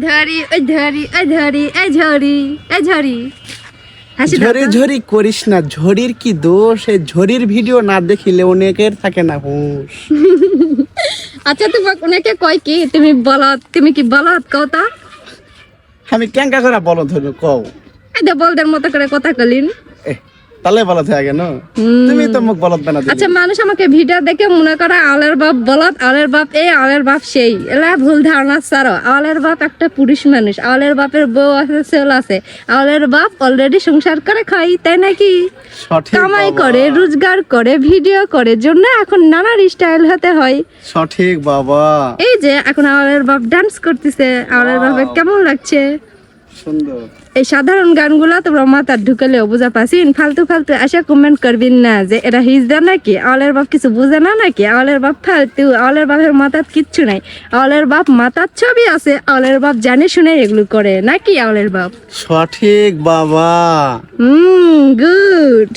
ধরি ওই ধরি ওই ধরি এই ঝরি এই ঝরি হাসি দাও ঝরি তো। ঝরি করিস না, ঝরির কি দোষ? এই ঝরির ভিডিও না দেখিলে অনেকের থাকে না হুঁশ। আচ্ছা তোমাকে অনেকে কয় কি তুমি বলত, তুমি কি বলত কও তা? আমি কেঙ্কা করে বলো ধরো কও। এই যে বলদের মতো করে কথা কলিন। এ তাহলে বলো থাকে কেন? তুমি তো মুখ বলত না আচ্ছা মানুষ আমাকে ভিডিও দেখে মনে করে আলের বাপ বলত, আলের বাপ এই, আলের বাপ সেই, এলা ভুল ধারণা ছাড়ো। আলের বাপ একটা পুরুষ মানুষ, আলের বাপের বউ আছে, ছেলে আছে। আলের বাপ অলরেডি সংসার করে খাই, তাই নাকি? সঠিক কামাই বাবা। করে, রোজগার করে, ভিডিও করে, জন্য এখন নানার স্টাইল হতে হয়। সঠিক বাবা, এই যে এখন আলের বাপ ডান্স করতেছে, আলের বাপের কেমন লাগছে? সুন্দর। এই সাধারণ গানগুলা তোমরা মাথার ঢুকালেও বুঝা পাচ্ছিন। ফালতু ফালতু এসে কমেন্ট করবেন না যে এরা হিজদা নাকি, আওয়ালের বাপ কিছু বুঝে না নাকি, আওয়ালের বাপ ফালতু, আওয়ালের বাপের মাথার কিচ্ছু নাই। আওয়ালের বাপ মাথার ছবি আছে, আওয়ালের বাপ জানে শুনে এগুলো করে নাকি আওয়ালের বাপ? সঠিক বাবা। গুড।